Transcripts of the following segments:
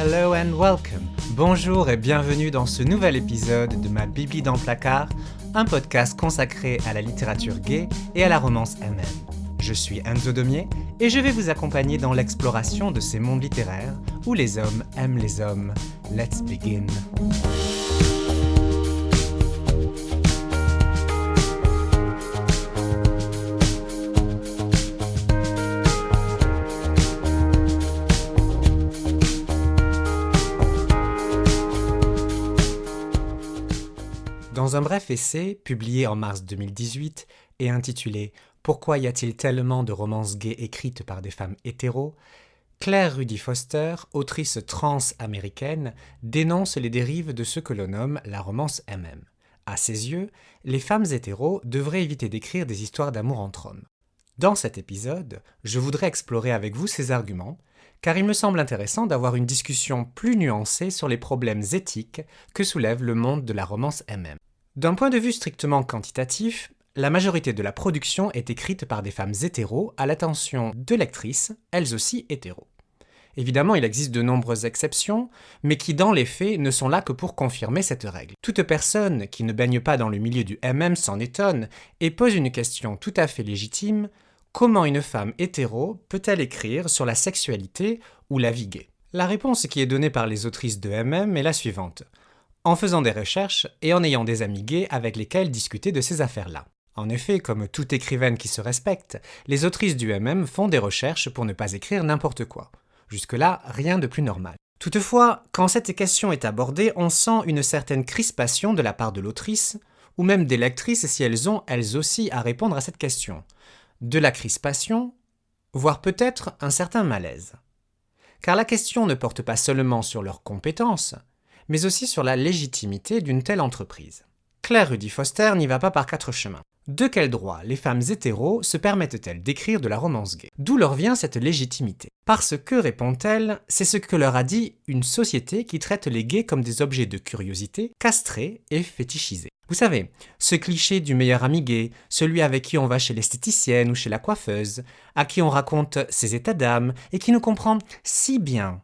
Hello and welcome. Bonjour et bienvenue dans ce nouvel épisode de ma Bibi dans le placard, un podcast consacré à la littérature gay et à la romance MM. Je suis Enzo Daumier et je vais vous accompagner dans l'exploration de ces mondes littéraires où les hommes aiment les hommes. Let's begin. Dans un bref essai, publié en mars 2018 et intitulé « Pourquoi y a-t-il tellement de romances gays écrites par des femmes hétéros ?», Claire Rudy Foster, autrice trans-américaine, dénonce les dérives de ce que l'on nomme la romance MM. À ses yeux, les femmes hétéros devraient éviter d'écrire des histoires d'amour entre hommes. Dans cet épisode, je voudrais explorer avec vous ces arguments, car il me semble intéressant d'avoir une discussion plus nuancée sur les problèmes éthiques que soulève le monde de la romance MM. D'un point de vue strictement quantitatif, la majorité de la production est écrite par des femmes hétéros à l'attention de lectrices, elles aussi hétéros. Évidemment, il existe de nombreuses exceptions, mais qui dans les faits ne sont là que pour confirmer cette règle. Toute personne qui ne baigne pas dans le milieu du MM s'en étonne et pose une question tout à fait légitime: comment une femme hétéro peut-elle écrire sur la sexualité ou la vie gay ? La réponse qui est donnée par les autrices de MM est la suivante: en faisant des recherches et en ayant des amis gays avec lesquels discuter de ces affaires-là. En effet, comme toute écrivaine qui se respecte, les autrices du MM font des recherches pour ne pas écrire n'importe quoi. Jusque-là, rien de plus normal. Toutefois, quand cette question est abordée, on sent une certaine crispation de la part de l'autrice, ou même des lectrices si elles ont, elles aussi, à répondre à cette question. De la crispation, voire peut-être un certain malaise. Car la question ne porte pas seulement sur leurs compétences, mais aussi sur la légitimité d'une telle entreprise. Claire Rudy Foster n'y va pas par quatre chemins. De quel droit les femmes hétéros se permettent-elles d'écrire de la romance gay ? D'où leur vient cette légitimité ? Parce que, répond-elle, c'est ce que leur a dit une société qui traite les gays comme des objets de curiosité, castrés et fétichisés. Vous savez, ce cliché du meilleur ami gay, celui avec qui on va chez l'esthéticienne ou chez la coiffeuse, à qui on raconte ses états d'âme et qui nous comprend si bien.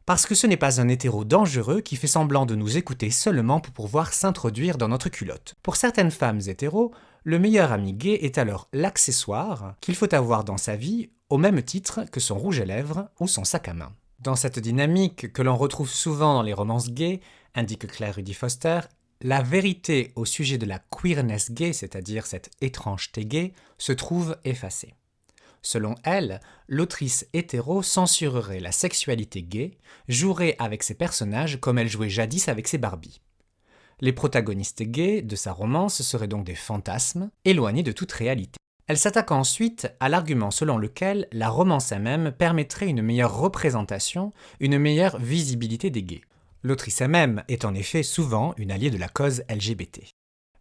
Parce que ce n'est pas un hétéro dangereux qui fait semblant de nous écouter seulement pour pouvoir s'introduire dans notre culotte. Pour certaines femmes hétéros, le meilleur ami gay est alors l'accessoire qu'il faut avoir dans sa vie au même titre que son rouge à lèvres ou son sac à main. Dans cette dynamique que l'on retrouve souvent dans les romances gays, indique Claire Rudy Foster, la vérité au sujet de la queerness gay, c'est-à-dire cette étrangeté gay, se trouve effacée. Selon elle, l'autrice hétéro censurerait la sexualité gay, jouerait avec ses personnages comme elle jouait jadis avec ses Barbies. Les protagonistes gays de sa romance seraient donc des fantasmes, éloignés de toute réalité. Elle s'attaque ensuite à l'argument selon lequel la romance elle-même permettrait une meilleure représentation, une meilleure visibilité des gays. L'autrice elle-même est en effet souvent une alliée de la cause LGBT.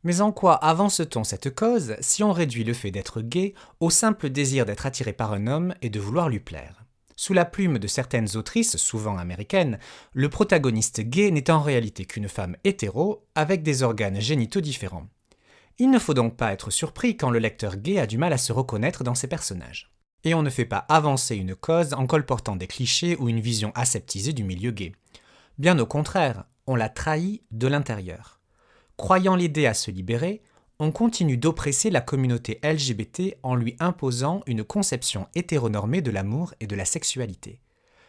Mais en quoi avance-t-on cette cause si on réduit le fait d'être gay au simple désir d'être attiré par un homme et de vouloir lui plaire ? Sous la plume de certaines autrices, souvent américaines, le protagoniste gay n'est en réalité qu'une femme hétéro avec des organes génitaux différents. Il ne faut donc pas être surpris quand le lecteur gay a du mal à se reconnaître dans ses personnages. Et on ne fait pas avancer une cause en colportant des clichés ou une vision aseptisée du milieu gay. Bien au contraire, on la trahit de l'intérieur. Croyant l'aider à se libérer, on continue d'oppresser la communauté LGBT en lui imposant une conception hétéronormée de l'amour et de la sexualité.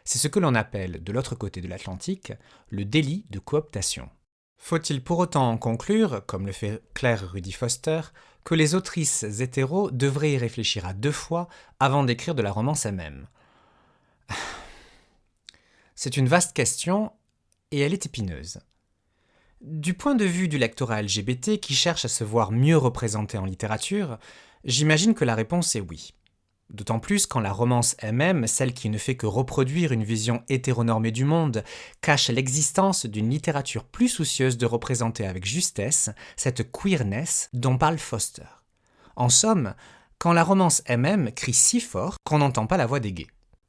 C'est ce que l'on appelle, de l'autre côté de l'Atlantique, le délit de cooptation. Faut-il pour autant en conclure, comme le fait Claire Rudy Foster, que les autrices hétéros devraient y réfléchir à 2 fois avant d'écrire de la romance MM ? C'est une vaste question et elle est épineuse. Du point de vue du lectorat LGBT qui cherche à se voir mieux représenté en littérature, j'imagine que la réponse est oui. D'autant plus quand la romance MM, celle qui ne fait que reproduire une vision hétéronormée du monde, cache l'existence d'une littérature plus soucieuse de représenter avec justesse cette queerness dont parle Foster. En somme, quand la romance MM crie si fort qu'on n'entend pas la voix des gays.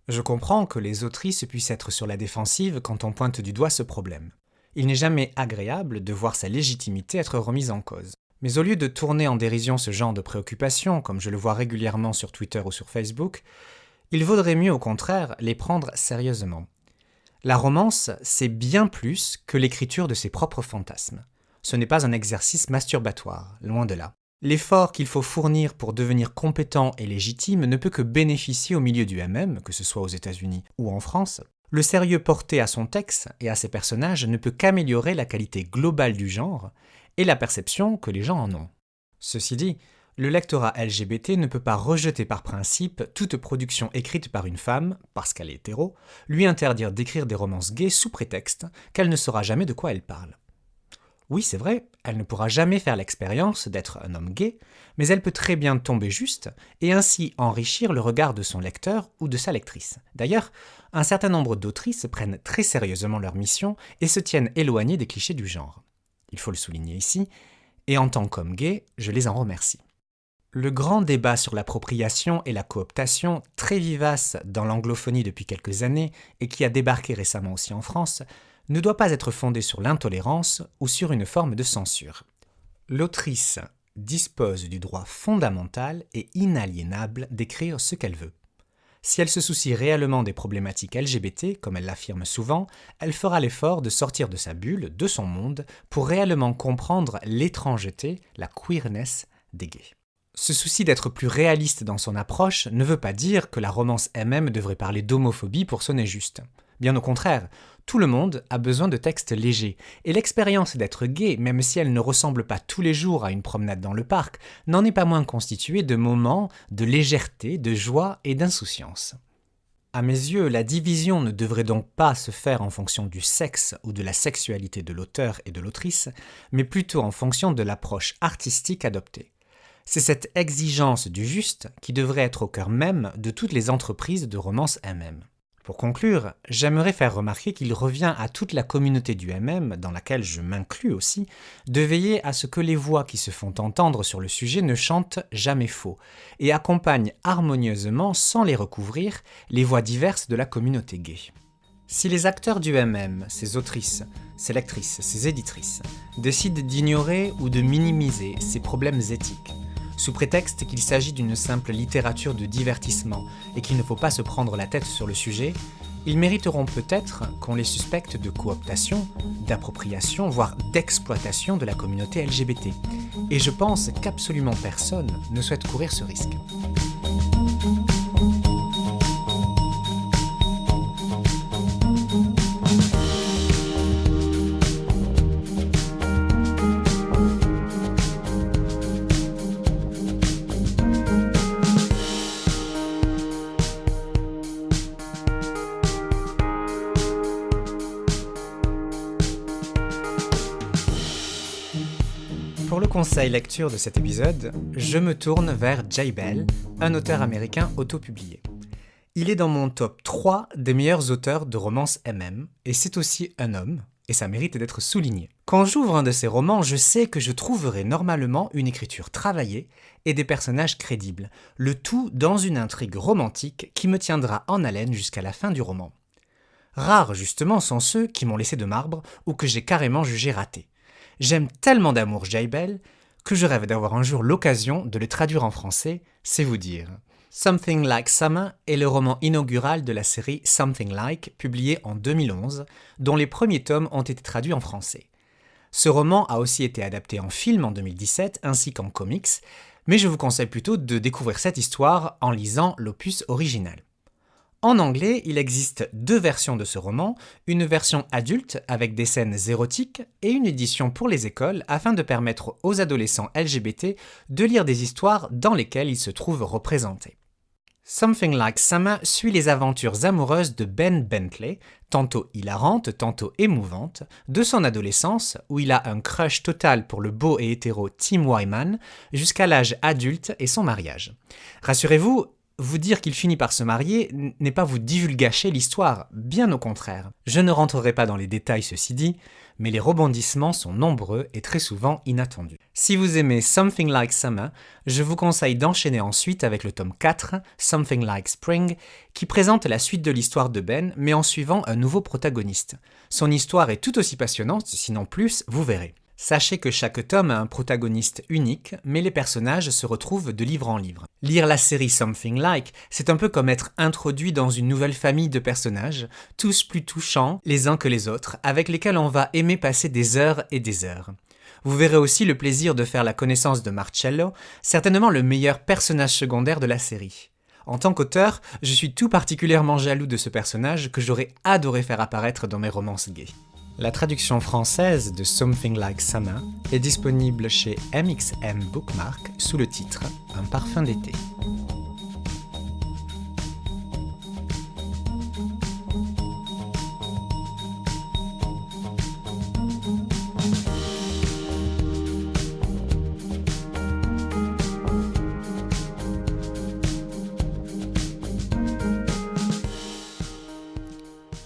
Je comprends que les autrices puissent être sur la défensive quand on pointe du doigt ce problème. Il n'est jamais agréable de voir sa légitimité être remise en cause. Mais au lieu de tourner en dérision ce genre de préoccupations, comme je le vois régulièrement sur Twitter ou sur Facebook, il vaudrait mieux au contraire les prendre sérieusement. La romance, c'est bien plus que l'écriture de ses propres fantasmes. Ce n'est pas un exercice masturbatoire, loin de là. L'effort qu'il faut fournir pour devenir compétent et légitime ne peut que bénéficier au milieu du MM, que ce soit aux États-Unis ou en France. Le sérieux porté à son texte et à ses personnages ne peut qu'améliorer la qualité globale du genre et la perception que les gens en ont. Ceci dit, le lectorat LGBT ne peut pas rejeter par principe toute production écrite par une femme, parce qu'elle est hétéro, lui interdire d'écrire des romances gays sous prétexte qu'elle ne saura jamais de quoi elle parle. Oui, c'est vrai, elle ne pourra jamais faire l'expérience d'être un homme gay, mais elle peut très bien tomber juste et ainsi enrichir le regard de son lecteur ou de sa lectrice. D'ailleurs, un certain nombre d'autrices prennent très sérieusement leur mission et se tiennent éloignées des clichés du genre. Il faut le souligner ici, et en tant qu'homme gay, je les en remercie. Le grand débat sur l'appropriation et la cooptation, très vivace dans l'anglophonie depuis quelques années et qui a débarqué récemment aussi en France, ne doit pas être fondé sur l'intolérance ou sur une forme de censure. L'autrice dispose du droit fondamental et inaliénable d'écrire ce qu'elle veut. Si elle se soucie réellement des problématiques LGBT, comme elle l'affirme souvent, elle fera l'effort de sortir de sa bulle, de son monde, pour réellement comprendre l'étrangeté, la queerness des gays. Ce souci d'être plus réaliste dans son approche ne veut pas dire que la romance MM devrait parler d'homophobie pour sonner juste. Bien au contraire, tout le monde a besoin de textes légers, et l'expérience d'être gay, même si elle ne ressemble pas tous les jours à une promenade dans le parc, n'en est pas moins constituée de moments de légèreté, de joie et d'insouciance. À mes yeux, la division ne devrait donc pas se faire en fonction du sexe ou de la sexualité de l'auteur et de l'autrice, mais plutôt en fonction de l'approche artistique adoptée. C'est cette exigence du juste qui devrait être au cœur même de toutes les entreprises de romance MM. Pour conclure, j'aimerais faire remarquer qu'il revient à toute la communauté du MM, dans laquelle je m'inclus aussi, de veiller à ce que les voix qui se font entendre sur le sujet ne chantent jamais faux, et accompagnent harmonieusement, sans les recouvrir, les voix diverses de la communauté gay. Si les acteurs du MM, ces autrices, ces lectrices, ces éditrices, décident d'ignorer ou de minimiser ces problèmes éthiques, sous prétexte qu'il s'agit d'une simple littérature de divertissement et qu'il ne faut pas se prendre la tête sur le sujet, ils mériteront peut-être qu'on les suspecte de cooptation, d'appropriation, voire d'exploitation de la communauté LGBT. Et je pense qu'absolument personne ne souhaite courir ce risque. Pour le conseil lecture de cet épisode, je me tourne vers Jay Bell, un auteur américain autopublié. Il est dans mon top 3 des meilleurs auteurs de romances MM, et c'est aussi un homme, et ça mérite d'être souligné. Quand j'ouvre un de ses romans, je sais que je trouverai normalement une écriture travaillée et des personnages crédibles, le tout dans une intrigue romantique qui me tiendra en haleine jusqu'à la fin du roman. Rares justement sont ceux qui m'ont laissé de marbre ou que j'ai carrément jugé ratés. J'aime tellement d'amour Jay Bell que je rêve d'avoir un jour l'occasion de le traduire en français, c'est vous dire. Something Like Summer est le roman inaugural de la série Something Like, publié en 2011, dont les premiers tomes ont été traduits en français. Ce roman a aussi été adapté en film en 2017 ainsi qu'en comics, mais je vous conseille plutôt de découvrir cette histoire en lisant l'opus original. En anglais, il existe 2 versions de ce roman, une version adulte avec des scènes érotiques et une édition pour les écoles afin de permettre aux adolescents LGBT de lire des histoires dans lesquelles ils se trouvent représentés. Something Like Summer suit les aventures amoureuses de Ben Bentley, tantôt hilarante, tantôt émouvante, de son adolescence où il a un crush total pour le beau et hétéro Tim Wyman, jusqu'à l'âge adulte et son mariage. Rassurez-vous, vous dire qu'il finit par se marier n'est pas vous divulgacher l'histoire, bien au contraire. Je ne rentrerai pas dans les détails ceci dit, mais les rebondissements sont nombreux et très souvent inattendus. Si vous aimez Something Like Summer, je vous conseille d'enchaîner ensuite avec le tome 4, Something Like Spring, qui présente la suite de l'histoire de Ben, mais en suivant un nouveau protagoniste. Son histoire est tout aussi passionnante, sinon plus, vous verrez. Sachez que chaque tome a un protagoniste unique, mais les personnages se retrouvent de livre en livre. Lire la série Something Like, c'est un peu comme être introduit dans une nouvelle famille de personnages, tous plus touchants les uns que les autres, avec lesquels on va aimer passer des heures et des heures. Vous verrez aussi le plaisir de faire la connaissance de Marcello, certainement le meilleur personnage secondaire de la série. En tant qu'auteur, je suis tout particulièrement jaloux de ce personnage que j'aurais adoré faire apparaître dans mes romances gays. La traduction française de Something Like Summer est disponible chez MXM Bookmark sous le titre « Un parfum d'été ».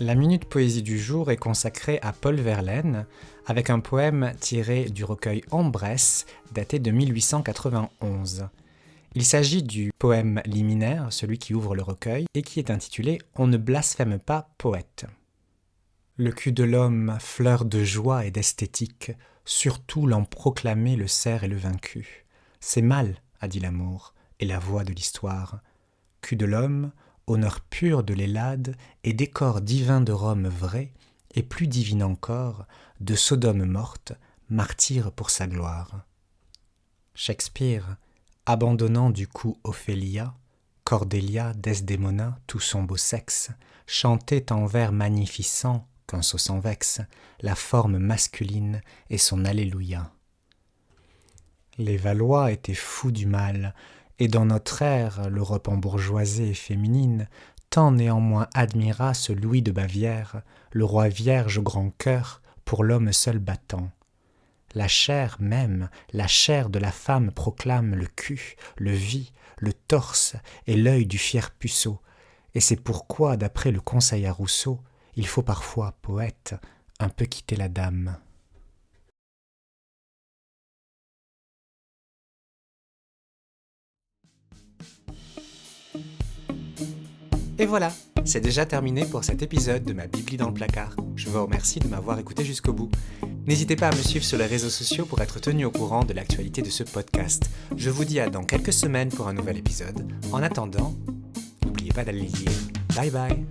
La Minute Poésie du jour est consacrée à Paul Verlaine, avec un poème tiré du recueil Ombresse, daté de 1891. Il s'agit du poème liminaire, celui qui ouvre le recueil, et qui est intitulé « On ne blasphème pas poète ». Le cul de l'homme, fleur de joie et d'esthétique, surtout l'en proclamer le cerf et le vaincu. C'est mal, a dit l'amour, et la voix de l'histoire. Cul de l'homme, honneur pur de l'Hélade et décor divin de Rome vrai, et plus divine encore, de Sodome morte, martyre pour sa gloire. Shakespeare, abandonnant du coup Ophélia, Cordélia, Desdémona, tout son beau sexe, chantait en vers magnificents, qu'un sot s'en vexe, la forme masculine et son Alléluia. Les Valois étaient fous du mal, et dans notre ère, l'Europe embourgeoisée et féminine, tant néanmoins admira ce Louis de Bavière, le roi vierge au grand cœur, pour l'homme seul battant. La chair même, la chair de la femme proclame le cul, le vie, le torse et l'œil du fier puceau, et c'est pourquoi, d'après le conseil à Rousseau, il faut parfois, poète, un peu quitter la dame. Et voilà, c'est déjà terminé pour cet épisode de ma Bibli dans le placard. Je vous remercie de m'avoir écouté jusqu'au bout. N'hésitez pas à me suivre sur les réseaux sociaux pour être tenu au courant de l'actualité de ce podcast. Je vous dis à dans quelques semaines pour un nouvel épisode. En attendant, n'oubliez pas d'aller lire. Bye bye.